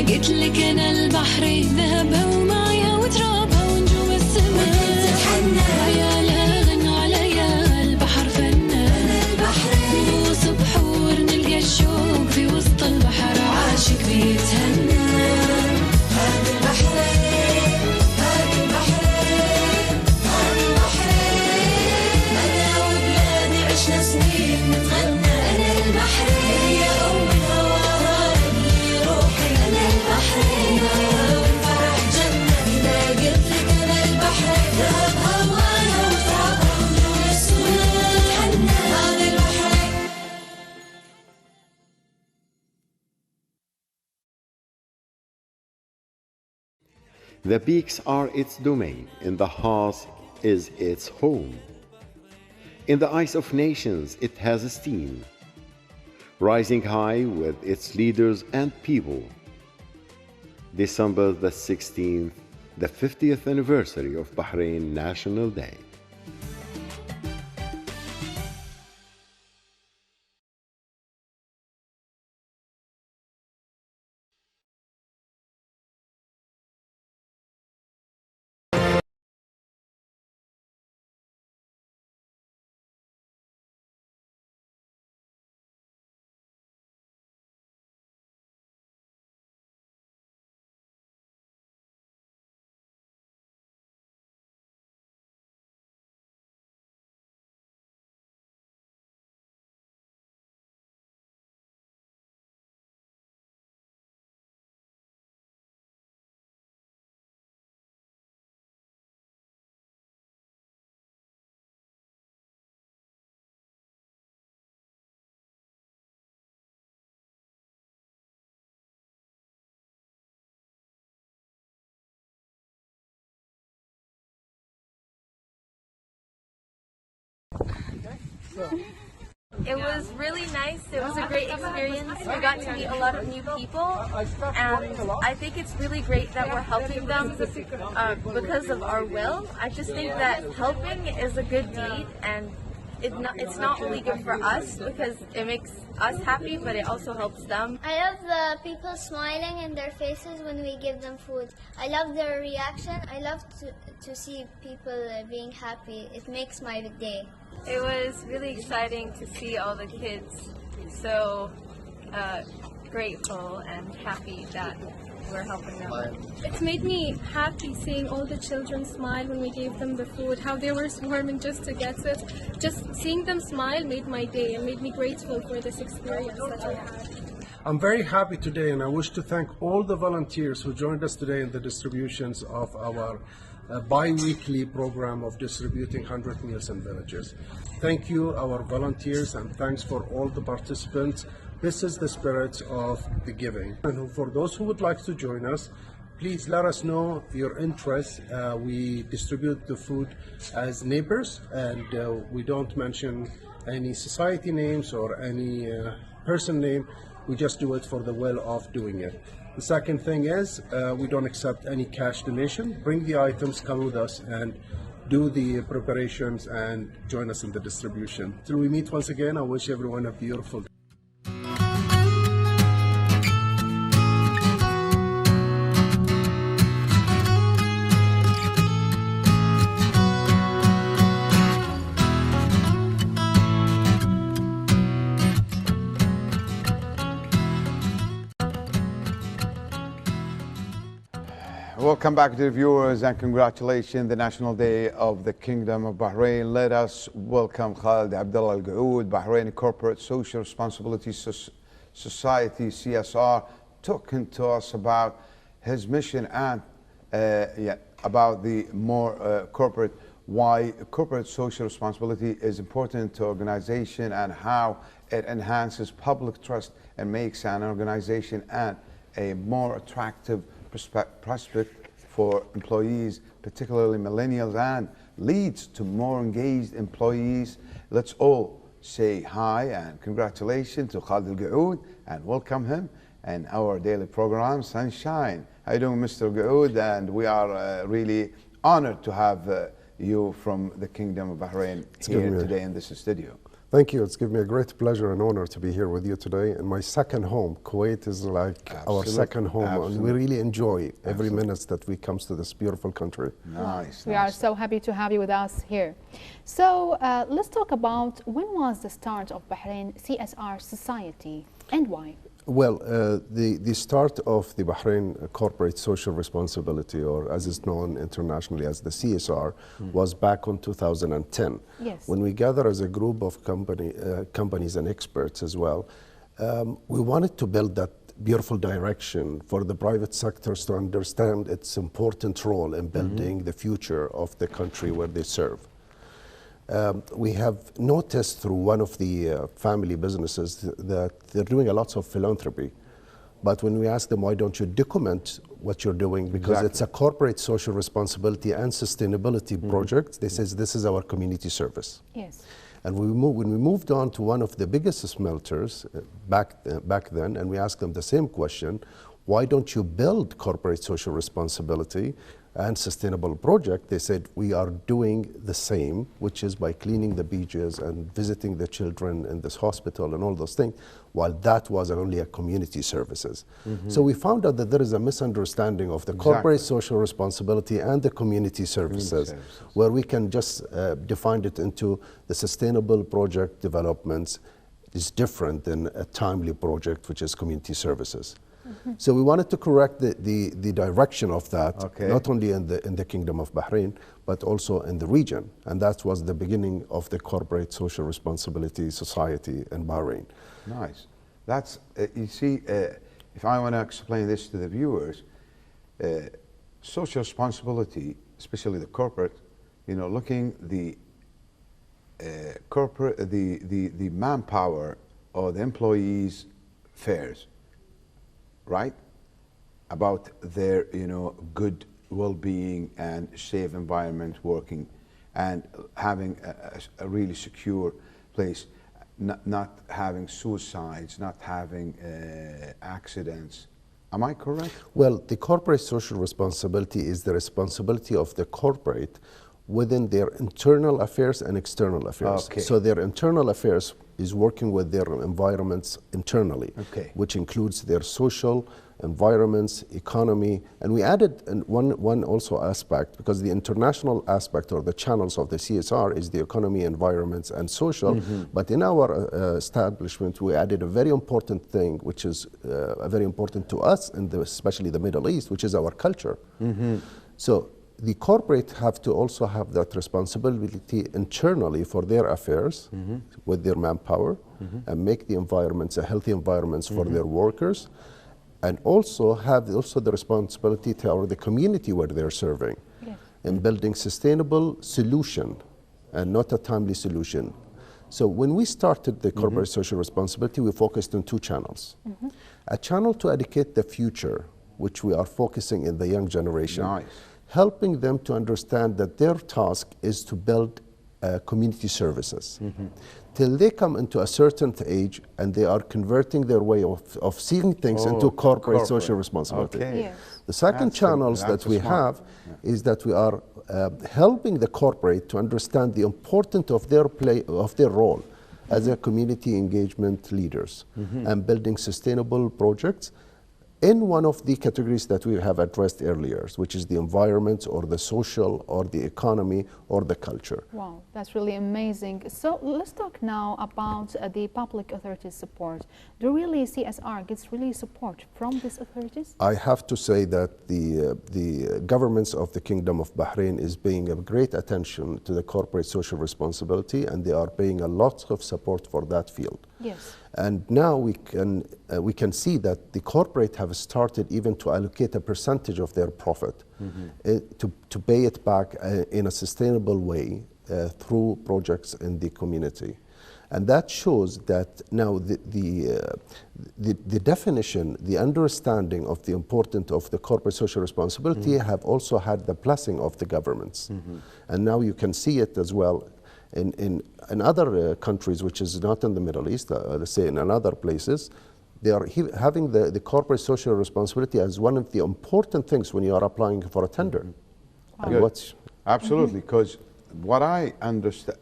قلت لك أنا البحر ذهبها ومايها وترابها ونجوم السماء عيالها غنوا عليا البحر فنا نغوص بحور نلقى الشوق في وسط البحر عاشق بيتهنى هذا البحرين هذا البحرين هذا البحرين أنا وبلادي عشنا سنين نتغنى أنا البحرين يا أم هواها لي روحي أنا البحرين والفرح جنة إذا قلت لك أنا البحرين ذهب هواها وترابها ونجوم السماء تحنى هذا البحرين. The peaks are its domain, in the heart is its home. In the eyes of nations it has esteem, rising high with its leaders and people. December the 16th, the 50th anniversary of Bahrain National Day. It was really nice. It was a great experience. We got to meet a lot of new people, and I think it's really great that we're helping them because of our will. I just think that helping is a good deed, and it's not only good for us because it makes us happy, but it also helps them. I love the people smiling in their faces when we give them food. I love their reaction. I love to see people being happy. It makes my day. It was really exciting to see all the kids so grateful and happy that we're helping them. It made me happy seeing all the children smile when we gave them the food, how they were swarming just to get it. Just seeing them smile made my day and made me grateful for this experience that I had. I'm very happy today, and I wish to thank all the volunteers who joined us today in the distributions of our bi-weekly program of distributing 100 meals in villages. Thank you, our volunteers, and thanks for all the participants. This is the spirit of the giving. And for those who would like to join us, please let us know your interest. We distribute the food as neighbors, and we don't mention any society names or any person name. We just do it for the will of doing it. The second thing is we don't accept any cash donation. Bring the items, come with us, and do the preparations and join us in the distribution. Till we meet once again, I wish everyone a beautiful day. Welcome back to the viewers, and congratulations the National Day of the Kingdom of Bahrain. Let us welcome Khalid Abdullah Al Gaoud, Bahraini Corporate Social Responsibility Society, CSR, talking to us about his mission and about the more corporate, why corporate social responsibility is important to organization and how it enhances public trust and makes an organization and a more attractive prospect for employees, particularly millennials, and leads to more engaged employees. Let's all say hi and congratulations to Khalid Al Gaoud and welcome him in our daily program, Sunshine. How are you doing, Mr. Gaoud? And we are really honored to have you from the Kingdom of Bahrain here today in this studio. Thank you. It's given me a great pleasure and honor to be here with you today. And my second home, Kuwait, is like our second home. And we really enjoy every minute that we come to this beautiful country. Nice. We are so happy to have you with us here. So let's talk about when was the start of Bahrain CSR Society and why? Well, the start of the Bahrain Corporate Social Responsibility, or as is known internationally as the CSR, was back in 2010. Yes. When we gather as a group of companies and experts as well, we wanted to build that beautiful direction for the private sectors to understand its important role in building the future of the country where they serve. We have noticed through one of the family businesses that they're doing a lot of philanthropy. But when we ask them, why don't you document what you're doing? Because it's a corporate social responsibility and sustainability project. They says this is our community service. Yes. And when we moved on to one of the biggest smelters back then, and we asked them the same question, why don't you build corporate social responsibility and sustainable project? They said, we are doing the same, which is by cleaning the beaches and visiting the children in this hospital and all those things, while that was only a community services. So we found out that there is a misunderstanding of the corporate social responsibility and the community services, where we can just define it into the sustainable project developments is different than a timely project, which is community services. So we wanted to correct the direction of that, not only in the Kingdom of Bahrain, but also in the region. And that was the beginning of the Corporate Social Responsibility Society in Bahrain. Nice. That's, you see, if I want to explain this to the viewers, social responsibility, especially the corporate, you know, looking the the manpower or the employees' fares, right? About their, you know, good well-being and safe environment working, and having a really secure place, not having suicides, not having accidents. Am I correct? Well, the corporate social responsibility is the responsibility of the corporate within their internal affairs and external affairs. So their internal affairs is working with their environments internally, which includes their social environments, economy, and we added one also aspect, because the international aspect or the channels of the CSR is the economy, environments, and social. But in our establishment, we added a very important thing, which is very important to us, and especially the Middle East, which is our culture. So the corporate have to also have that responsibility internally for their affairs with their manpower, and make the environments a healthy environments for their workers, and also have the responsibility to the community where they're serving, in building sustainable solution and not a timely solution. So when we started the corporate social responsibility, we focused on two channels. A channel to educate the future, which we are focusing in the young generation, helping them to understand that their task is to build community services. Till they come into a certain age and they are converting their way of seeing things into corporate social responsibility. The second channels that we have is that we are helping the corporate to understand the importance of their role as a community engagement leaders, and building sustainable projects in one of the categories that we have addressed earlier, which is the environment or the social or the economy or the culture. Wow, that's really amazing. So let's talk now about the public authorities support. Do really CSR gets really support from these authorities? I have to say that the governments of the Kingdom of Bahrain is paying a great attention to the corporate social responsibility, and they are paying a lot of support for that field. Yes. And now we can see that the corporate have started even to allocate a percentage of their profit to pay it back in a sustainable way through projects in the community. And that shows that now the definition, the understanding of the importance of the corporate social responsibility have also had the blessing of the governments. And now you can see it as well in other countries, which is not in the Middle East, let's say in other places. They are having the corporate social responsibility as one of the important things when you are applying for a tender. Absolutely, because what I understand,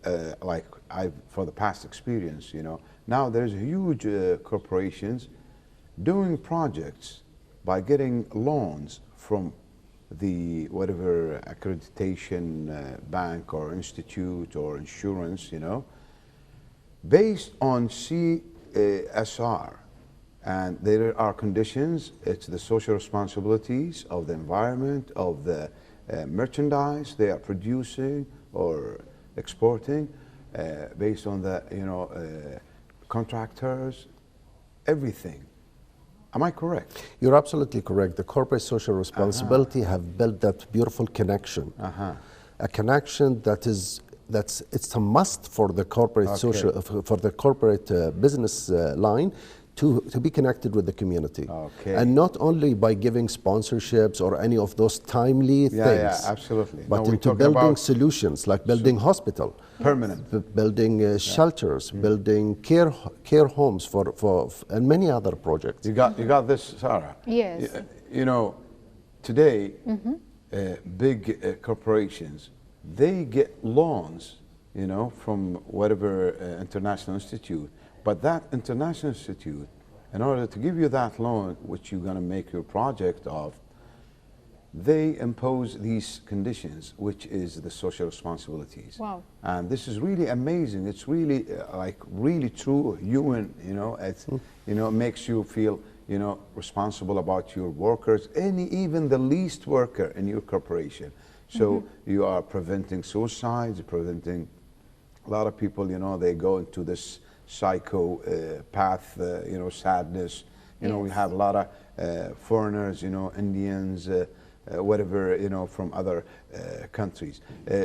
for the past experience, now there's huge corporations doing projects by getting loans from the whatever accreditation bank or institute or insurance, based on CSR. And there are conditions. It's the social responsibilities of the environment, of the merchandise they are producing or exporting, based on the contractors, everything. Am I correct? You're absolutely correct. The corporate social responsibility have built that beautiful connection, a connection it's a must for the corporate business line to be connected with the community. And not only by giving sponsorships or any of those timely things. Yeah, absolutely. But into building solutions, like building hospital. Permanent. Building shelters, building care homes for and many other projects. You got this, Sarah? Yes. Today, big corporations, they get loans, from whatever international institute. But that international institute, in order to give you that loan, which you're going to make your project of, they impose these conditions, which is the social responsibilities. Wow. And this is really amazing. It's really really true human, it's, makes you feel, responsible about your workers, even the least worker in your corporation. So you are preventing suicides, preventing a lot of people, they go into this psycho path, sadness. We have a lot of foreigners, Indians, whatever, from other countries.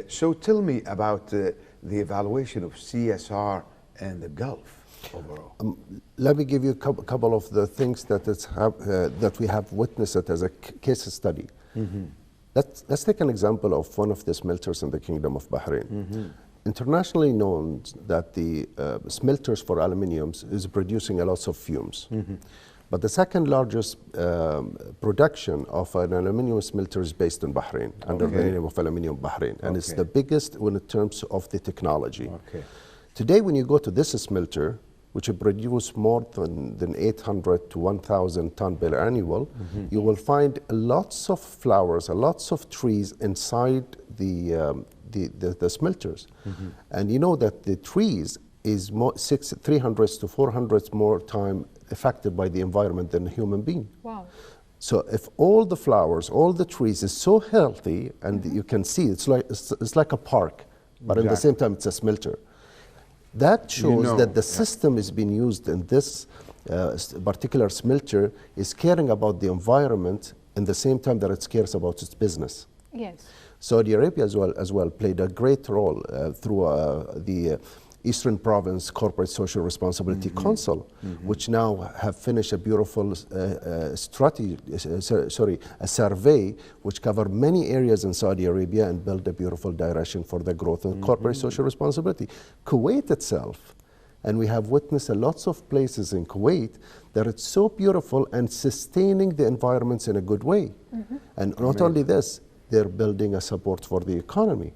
So tell me about the evaluation of CSR and the Gulf overall. Let me give you a couple of the things that we have witnessed it as a case study. Let's take an example of one of the smelters in the Kingdom of Bahrain. Internationally known that the smelters for aluminiums is producing a lot of fumes. But the second largest production of an aluminium smelter is based in Bahrain, under the name of Aluminium Bahrain. And it's the biggest in terms of the technology. Today, when you go to this smelter, which produce more than 800 to 1,000 ton per annual, you will find lots of flowers, lots of trees inside the smelters. And you know that the trees is 300 to 400 more time affected by the environment than a human being. Wow. So if all the flowers, all the trees is so healthy, and you can see it's like a park, but at the same time it's a smelter. That shows that the system is being used in this particular smelter is caring about the environment in the same time that it cares about its business. Yes. Saudi Arabia as well played a great role through the Eastern Province Corporate Social Responsibility Council, which now have finished a beautiful a survey which cover many areas in Saudi Arabia and build a beautiful direction for the growth of corporate social responsibility. Kuwait itself, and we have witnessed lots of places in Kuwait that it's so beautiful and sustaining the environments in a good way. And not only this, they're building a support for the economy.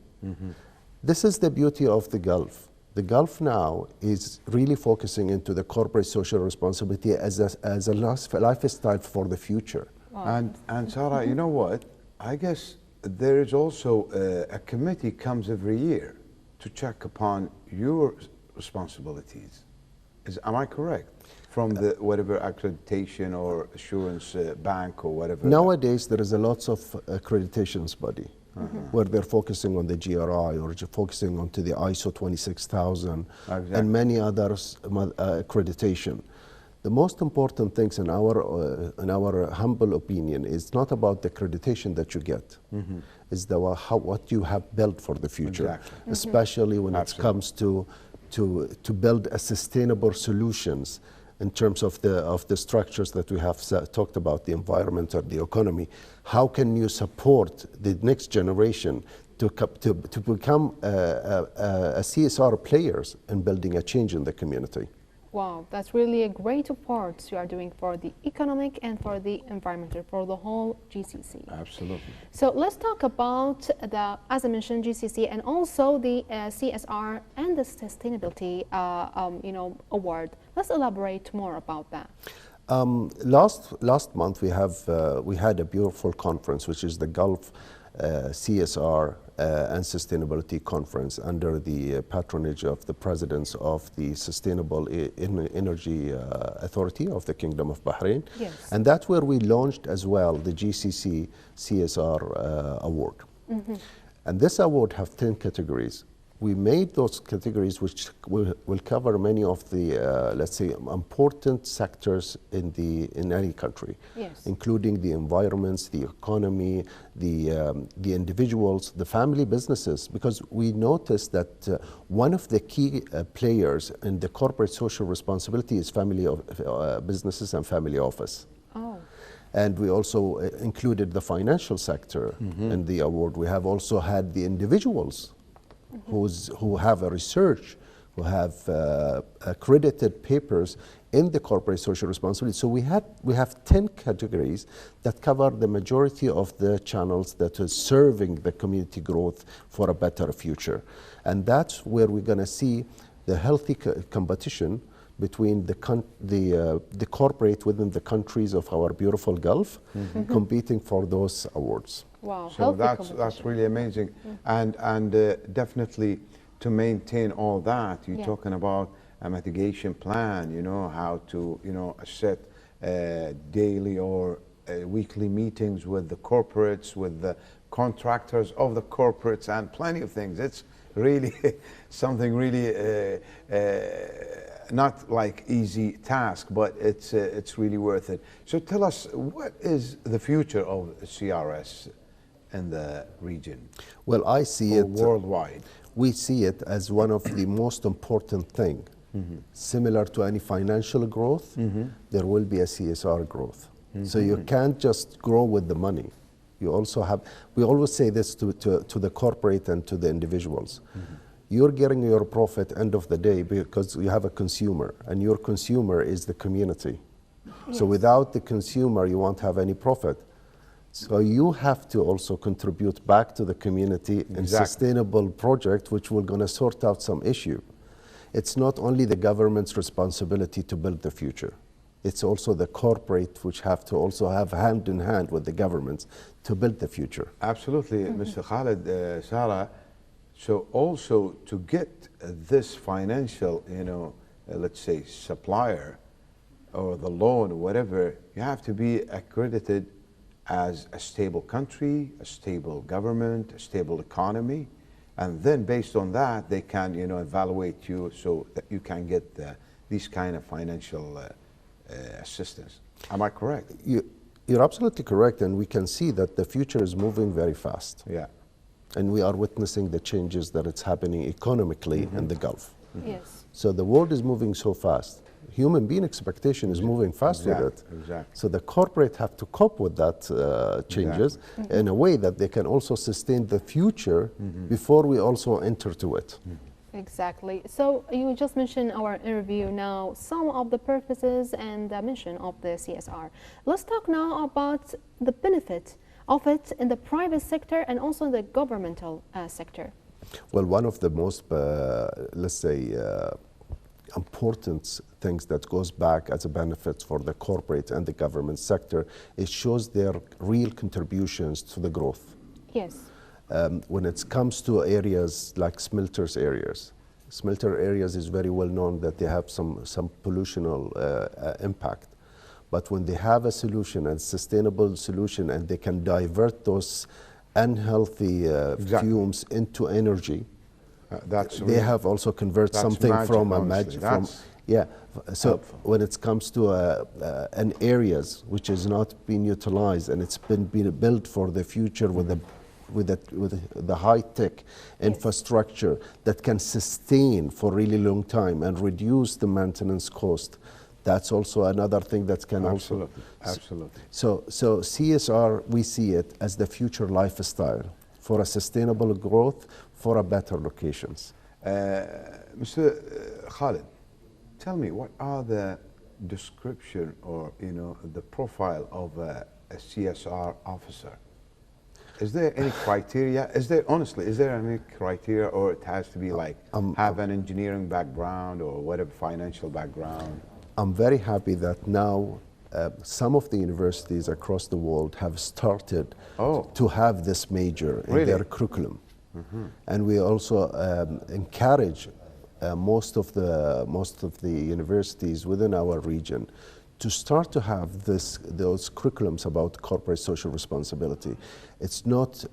This is the beauty of the Gulf. The Gulf now is really focusing into the corporate social responsibility as a lifestyle for the future. Wow. And Sarah, you know what? I guess there is also a committee comes every year to check upon your responsibilities. Am I correct? From the whatever accreditation or assurance bank or whatever. Nowadays, there is a lots of accreditations body. Where they're focusing on the GRI or focusing onto the ISO 26000 and many others accreditation. The most important things in our humble opinion is not about the accreditation that you get, is what you have built for the future, especially when it comes to build a sustainable solutions in terms of the structures that we have talked about, the environment or the economy. How can you support the next generation to become a CSR players in building a change in the community? Wow, that's really a great report you are doing for the economic and for the environmental, for the whole GCC. Absolutely. So let's talk about the, as I mentioned, GCC and also the CSR and the sustainability, award. Let's elaborate more about that. Last month we had a beautiful conference, which is the Gulf CSR and Sustainability Conference under the patronage of the presidents of the Sustainable Energy Authority of the Kingdom of Bahrain. Yes. And that's where we launched as well the GCC Csr Award. Mm-hmm. And this award have 10 categories. We made those categories which will cover many of the, let's say, important sectors in any country, yes, including the environments, the economy, the individuals, the family businesses, because we noticed that one of the key players in the corporate social responsibility is family businesses and family office. Oh. And we also included the financial sector in the award. We have also had the individuals who have a research, who have accredited papers in the corporate social responsibility. So we have 10 categories that cover the majority of the channels that are serving the community growth for a better future. And that's where we're going to see the healthy competition between the corporate within the countries of our beautiful Gulf competing for those awards. Wow, so that's really amazing. And definitely to maintain all that, you're talking about a mitigation plan, how to, set daily or weekly meetings with the corporates, with the contractors of the corporates, and plenty of things. It's really something really not like easy task, but it's really worth it. So tell us, what is the future of CRS in the region? Well, I see it worldwide. We see it as one of the most important thing. Similar to any financial growth, there will be a CSR growth. So you can't just grow with the money. You also have, we always say this to the corporate and to the individuals. You're getting your profit end of the day because you have a consumer, and your consumer is the community. So without the consumer, you won't have any profit. So you have to also contribute back to the community in sustainable project, which we're going to sort out some issue. It's not only the government's responsibility to build the future. It's also the corporate which have to also have hand in hand with the governments to build the future. Absolutely, Mr. Khalid, Sarah. So also to get this financial, let's say supplier or the loan or whatever, you have to be accredited as a stable country, a stable government, a stable economy. And then based on that, they can, evaluate you so that you can get these kind of financial assistance. Am I correct? You're absolutely correct. And we can see that the future is moving very fast. Yeah. And we are witnessing the changes that it's happening economically in the Gulf. Yes. So the world is moving so fast. Human being expectation is moving fast with it. Exactly. So the corporate have to cope with that changes in a way that they can also sustain the future before we also enter to it. Exactly. So you just mentioned our interview now, some of the purposes and the mission of the CSR. Let's talk now about the benefit of it in the private sector and also in the governmental sector. Well, one of the most, let's say, important things that goes back as a benefit for the corporate and the government sector, it shows their real contributions to the growth. Yes. When it comes to areas like smelter areas is very well known that they have some pollutional impact. But when they have a solution, a sustainable solution, and they can divert those unhealthy fumes into energy, they have also converted something from a magic. So helpful. When it comes to an areas which is not being utilized and it's been built for the future with the high-tech infrastructure that can sustain for a really long time and reduce the maintenance cost, that's also another thing that can Absolutely. So CSR, we see it as the future lifestyle for a sustainable growth for a better locations. Mr. Khalid, Tell me, what are the description or the profile of a CSR officer? Is there any criteria? Is there any criteria, or it has to be like have an engineering background or whatever financial background? I'm very happy that now some of the universities across the world have started to have this major in their curriculum. And we also encourage most of the universities within our region to start to have those curriculums about corporate social responsibility. It's not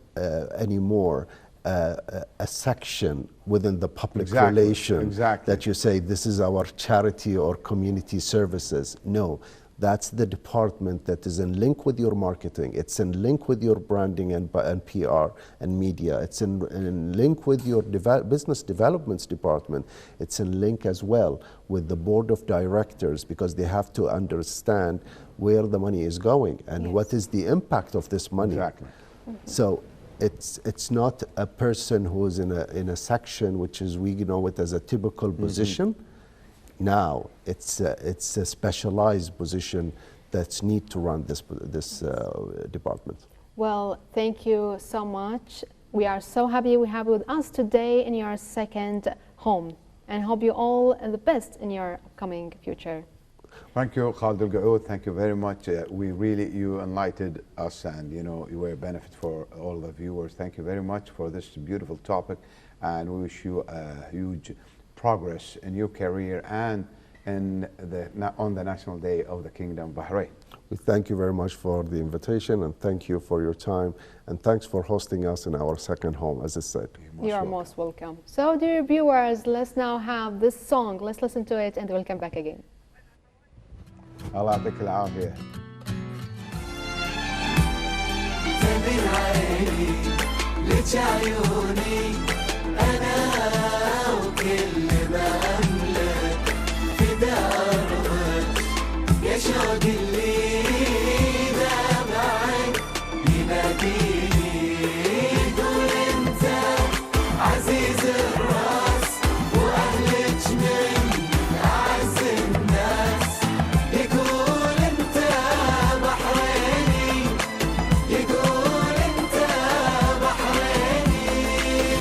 anymore a section within the public relation that you say this is our charity or community services. No, that's the department that is in link with your marketing. It's in link with your branding and PR and media. It's in link with your business developments department. It's in link as well with the board of directors, because they have to understand where the money is going and what is the impact of this money. So it's not a person who is in a section which is, we know it as a typical position. Now it's a specialized position that's need to run this department. Well, thank you so much. We are so happy we have with us today in your second home, and hope you all the best in your upcoming future. Thank you, Khalid Al Gaoud. Thank you very much. You enlightened us, and you were a benefit for all the viewers. Thank you very much for this beautiful topic, and we wish you a huge progress in your career and on the National Day of the Kingdom of Bahrain. We thank you very much for the invitation, and thank you for your time, and thanks for hosting us in our second home, as I said. You are most welcome. So, dear viewers, let's now have this song. Let's listen to it, and we'll come back again. الله يعطيك العافية. لك عيوني